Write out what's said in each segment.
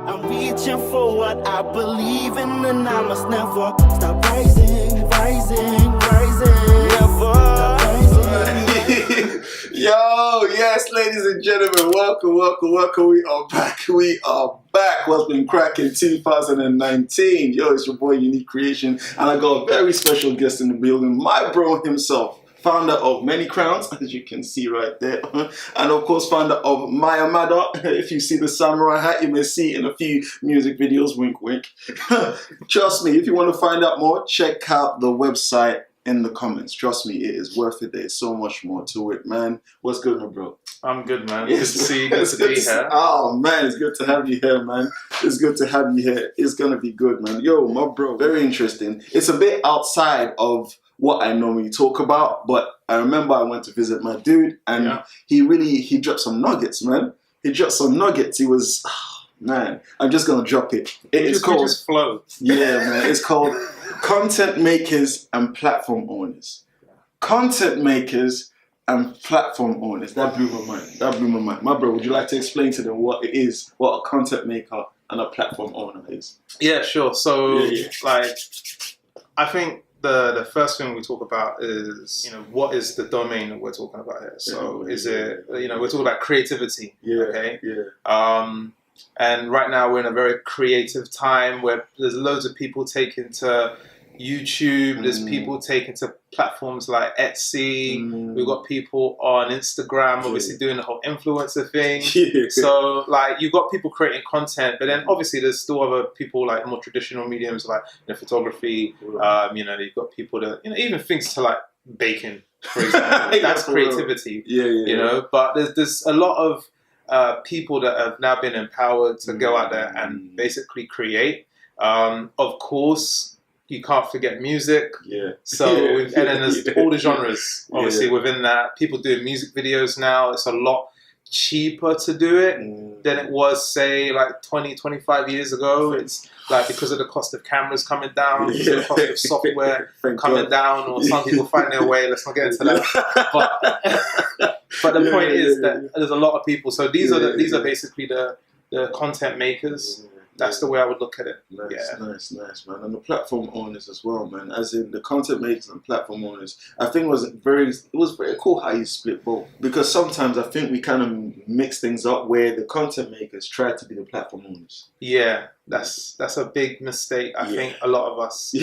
I'm reaching for what I believe in, and I must never stop rising, rising, rising. Never stop rising. Yo, yes, ladies and gentlemen, welcome. We are back. What's been cracking 2019? Yo, it's your boy Unique Creation, and I got a very special guest in the building, my bro himself. Founder of Many Crowns, as you can see right there. And of course, founder of Maya Mada. If you see the samurai hat, you may see it in a few music videos, wink, wink. Trust me, if you want to find out more, check out the website in the comments. Trust me, it is worth it. There's so much more to it, man. What's good, my bro? I'm good, man. Good to see you. Good to be here. Oh, man, it's good to have you here, man. It's good to have you here. It's going to be good, man. Yo, my bro, very interesting. It's a bit outside of what I normally talk about, but I remember I went to visit my dude, and he dropped some nuggets, man. He dropped some nuggets. He was, man, I'm just gonna drop it. It's called, just flow. Yeah, man. It's called Content Makers and Platform Owners. Content Makers and Platform Owners. That blew my mind. My bro, would you like to explain to them what it is, what a content maker and a platform owner is? Yeah, sure. So, like, I think the first thing we talk about is, what is the domain that we're talking about here? So is it, we're talking about creativity, okay? And right now we're in a very creative time where there's loads of people taking to YouTube, there's people taking to platforms like Etsy, we've got people on Instagram obviously doing the whole influencer thing. So like you've got people creating content, but then obviously there's still other people like more traditional mediums like photography, you've got people that even things to like baking, for example. That's creativity. But there's a lot of people that have now been empowered to go out there and basically create. Of course, you can't forget music. So and then there's all the genres. Obviously within that, people doing music videos now. It's a lot cheaper to do it than it was, say, like 20, 25 years ago. It's like because of the cost of cameras coming down, because of the cost of software coming down, or some people find their way. Let's not get into that. But the point is that there's a lot of people. So these are basically the content makers. That's the way I would look at it. Nice, man. And the platform owners as well, man. As in the content makers and platform owners. I think it was very cool how you split both. Because sometimes I think we kind of mix things up where the content makers try to be the platform owners. Yeah, that's a big mistake I think a lot of us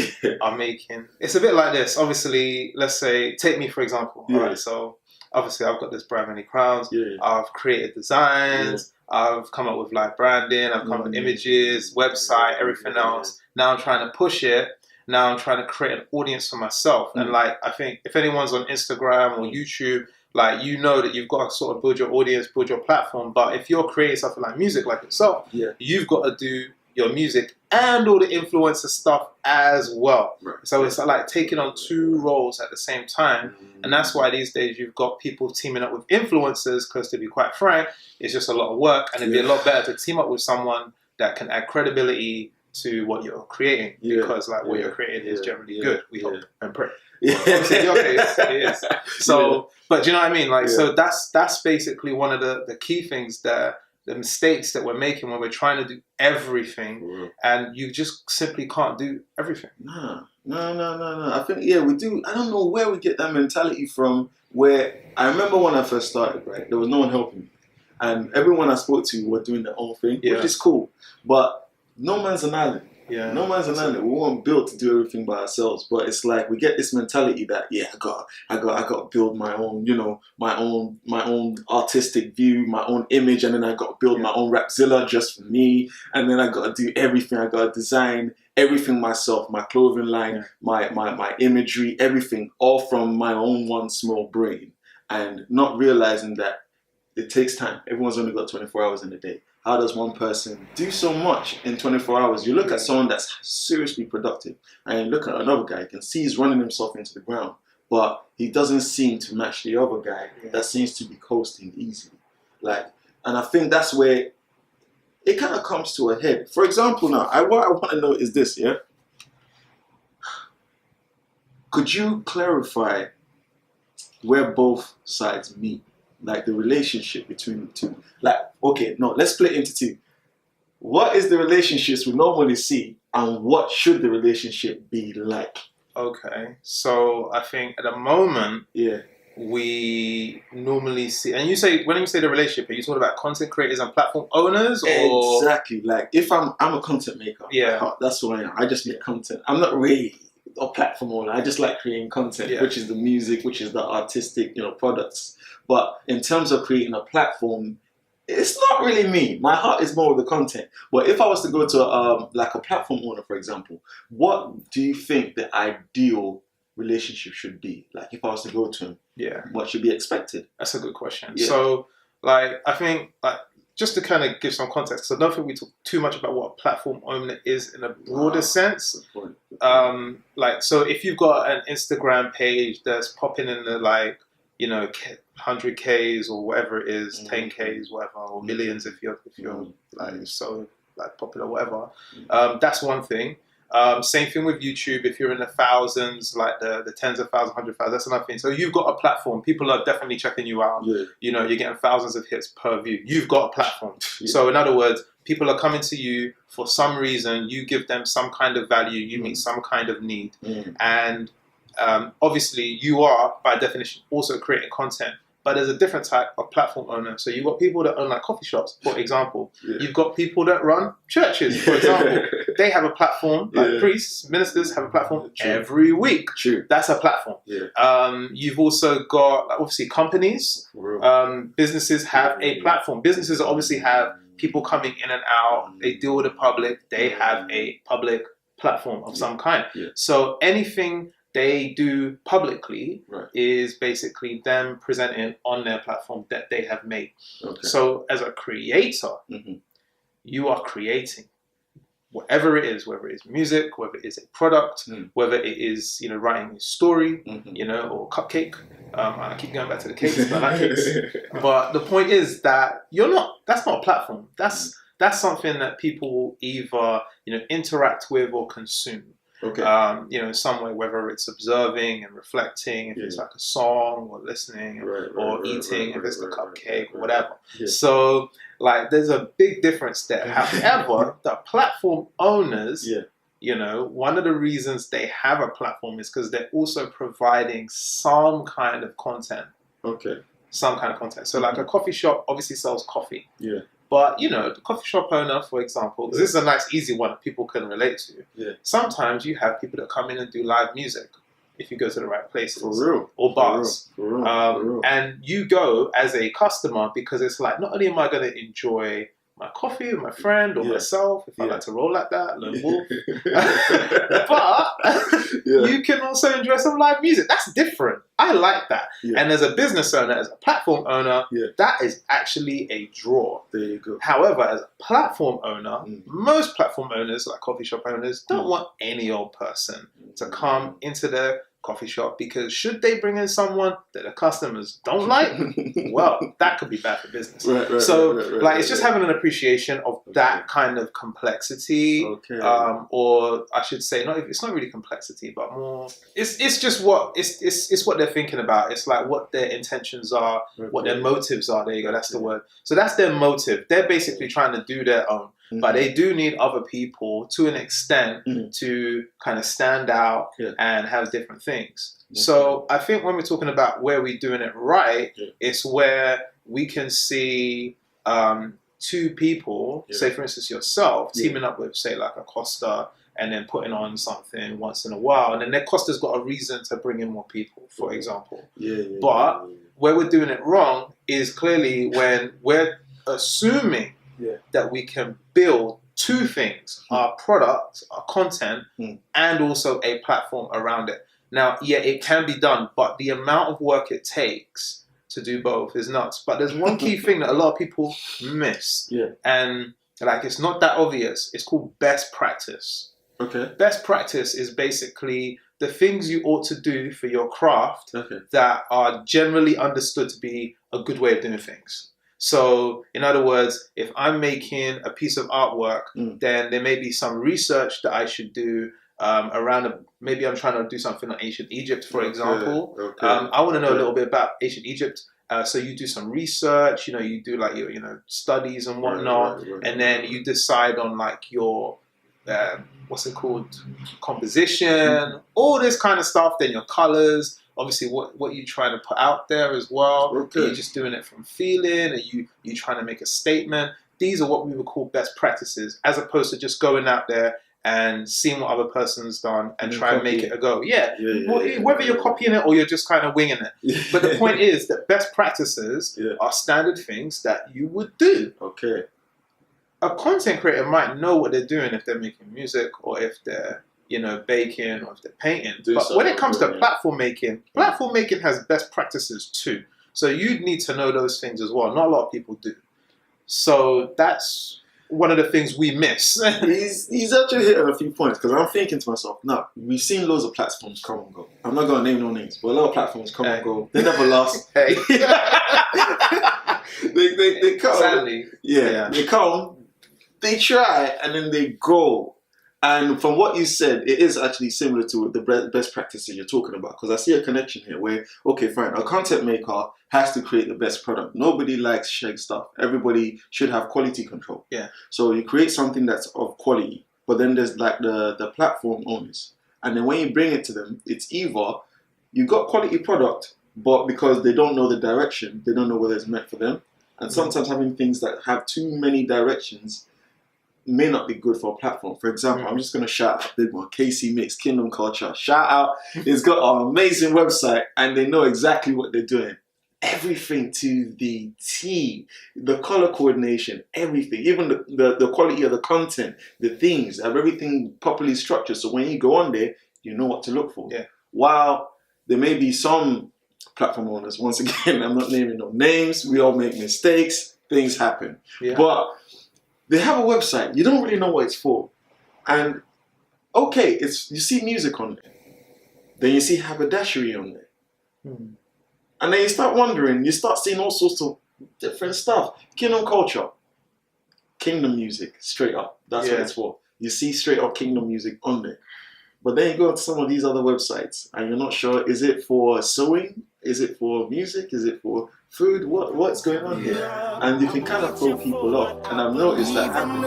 are making. It's a bit like this. Obviously, let's say, take me for example. All right, so obviously I've got this brand Many Crowns. I've created designs. I've come up with like branding, I've come up with images, website, everything else. Now I'm trying to push it. Now I'm trying to create an audience for myself. And like, I think if anyone's on Instagram or YouTube, like, that you've got to sort of build your audience, build your platform. But if you're creating something like music like yourself, you've got to do your music and all the influencer stuff as well. So it's like taking on two roles at the same time. And that's why these days you've got people teaming up with influencers, because to be quite frank, it's just a lot of work, and it'd be a lot better to team up with someone that can add credibility to what you're creating, because like what you're creating is generally good. We hope and pray. Obviously, in your case, it is. So, but do you know what I mean? Like, so that's basically one of the key things that the mistakes that we're making when we're trying to do everything, and you just simply can't do everything. No. I think, we do. I don't know where we get that mentality from, where I remember when I first started, right, there was no one helping me. And everyone I spoke to were doing their own thing, which is cool. But no man's an island. No man's an island. We weren't built to do everything by ourselves. But it's like we get this mentality that I got to build my own, my own artistic view, my own image, and then I got to build my own Rapzilla just for me, and then I got to do everything. I got to design everything myself, my clothing line, my imagery, everything, all from my own one small brain, and not realizing that it takes time. Everyone's only got 24 hours in a day. How does one person do so much in 24 hours? You look at someone that's seriously productive, and you look at another guy, you can see he's running himself into the ground, but he doesn't seem to match the other guy that seems to be coasting easily. And I think that's where it kind of comes to a head. For example, now, what I want to know is this, Could you clarify where both sides meet? Like the relationship between the two. Like, okay, no, let's split into two. what is the relationships we normally see, and what should the relationship be like? Okay, so I think at the moment, we normally see, and when you say the relationship, are you talking about content creators and platform owners, or exactly? Like, if I'm a content maker, that's who I am. I just make content. I'm not really a platform owner. I just like creating content, which is the music, which is the artistic, products. But in terms of creating a platform, it's not really me. My heart is more with the content. But if I was to go to like a platform owner, for example, what do you think the ideal relationship should be? Like, if I was to go to him, what should be expected? That's a good question. So, like, I think, like, just to kind of give some context, because I don't think we talk too much about what a platform owner is in a broader sense. Like, so if you've got an Instagram page that's popping in the, like, 100Ks or whatever it is, 10Ks, whatever, or millions if you're like so like popular, whatever. That's one thing. Same thing with YouTube. If you're in the thousands, like the tens of thousands, 100,000, that's another thing. So you've got a platform. People are definitely checking you out. You're getting thousands of hits per view. You've got a platform. So in other words, people are coming to you for some reason. You give them some kind of value. You meet some kind of need. And obviously, you are, by definition, also creating content. But there's a different type of platform owner. So you've got people that own like coffee shops, for example. You've got people that run churches, for example. They have a platform, like priests, ministers have a platform every week. That's a platform. You've also got, obviously, companies. Businesses have a platform. Businesses obviously have people coming in and out. They deal with the public. They have a public platform of some kind. So anything they do publicly is basically them presenting on their platform that they have made. So as a creator, you are creating whatever it is, whether it's music, whether it is a product, whether it is, writing a story, or cupcake. I keep going back to the cakes, but I like cakes. But the point is that that's not a platform. That's something that people will either, interact with or consume. In some way, whether it's observing and reflecting, if it's like a song, or listening, or eating, if it's the cupcake, or whatever. So, like, there's a big difference there. However, the platform owners, one of the reasons they have a platform is because they're also providing some kind of content. Some kind of content. So, like, a coffee shop obviously sells coffee. But, the coffee shop owner, for example, because this is a nice, easy one that people can relate to. Sometimes you have people that come in and do live music if you go to the right places. Or bars. For real. And you go as a customer because it's like, not only am I going to enjoy my coffee with my friend or myself, if I like to roll like that, lone wolf. But you can also enjoy some live music. That's different. I like that. And as a business owner, as a platform owner, that is actually a draw. There you go. However, as a platform owner, most platform owners, like coffee shop owners, don't want any old person to come into their coffee shop, because should they bring in someone that the customers don't like, well, that could be bad for business. It's just having an appreciation of that kind of complexity, or I should say, it's not really complexity, but more, it's just what it's what they're thinking about. It's like what their intentions are, what their motives are. There you go, that's the word. So that's their motive. They're basically trying to do their own. But they do need other people to an extent to kind of stand out and have different things. So I think when we're talking about where we're doing it right, it's where we can see two people, say for instance yourself, teaming up with, say, like a Costa, and then putting on something once in a while. And then their Costa's got a reason to bring in more people, for example. But where we're doing it wrong is clearly when we're assuming that we can build two things, our product, our content, and also a platform around it. Now, it can be done, but the amount of work it takes to do both is nuts. But there's one key thing that a lot of people miss. And like, it's not that obvious. It's called best practice. Best practice is basically the things you ought to do for your craft that are generally understood to be a good way of doing things. So, in other words, if I'm making a piece of artwork, then there may be some research that I should do around, maybe I'm trying to do something like ancient Egypt, for example. I want to know a little bit about ancient Egypt. So you do some research, you do like your, studies and whatnot, and then you decide on like your, what's it called, composition, all this kind of stuff. Then your colors, obviously what you're trying to put out there as well. Okay. You're just doing it from feeling, and you trying to make a statement. These are what we would call best practices, as opposed to just going out there and seeing what other person's done and try and make it a go. Whether you're copying it or you're just kind of winging it. But the point is that best practices are standard things that you would do. Okay. A content creator might know what they're doing if they're making music or if they're, baking or if they're painting. But when it comes to platform making has best practices too. So you need to know those things as well. Not a lot of people do. So that's one of the things we miss. he's actually hit on a few points, because I'm thinking to myself, now, we've seen loads of platforms come and go. I'm not going to name no names, but a lot of platforms come and go. They never last. Hey. they come. Sadly. They come, they try, and then they go. And from what you said, it is actually similar to the best practices you're talking about. Because I see a connection here where, okay, fine, a content maker has to create the best product. Nobody likes shag stuff. Everybody should have quality control. Yeah. So you create something that's of quality, but then there's like the platform owners. And then when you bring it to them, it's either you got quality product, but because they don't know the direction, they don't know whether it's meant for them. And sometimes having things that have too many directions may not be good for a platform. For example, I'm just going to shout out a big one, KC Mix, Kingdom Culture. Shout out. It's got an amazing website and they know exactly what they're doing. Everything to the T, the color coordination, everything, even the quality of the content, the themes, have everything properly structured. So when you go on there, you know what to look for. Yeah. While there may be some platform owners, once again, I'm not naming no names, we all make mistakes, things happen. Yeah. But they have a website, you don't really know what it's for. And okay, you see music on there. Then you see haberdashery on there. And then you start wondering, you start seeing all sorts of different stuff. Kingdom Culture, Kingdom Music, straight up. That's what it's for. You see straight up Kingdom Music on there. But then you go to some of these other websites and you're not sure, is it for sewing? Is it for music? Is it for food? What's going on here? And you can kind of throw people off. And I've noticed that happens.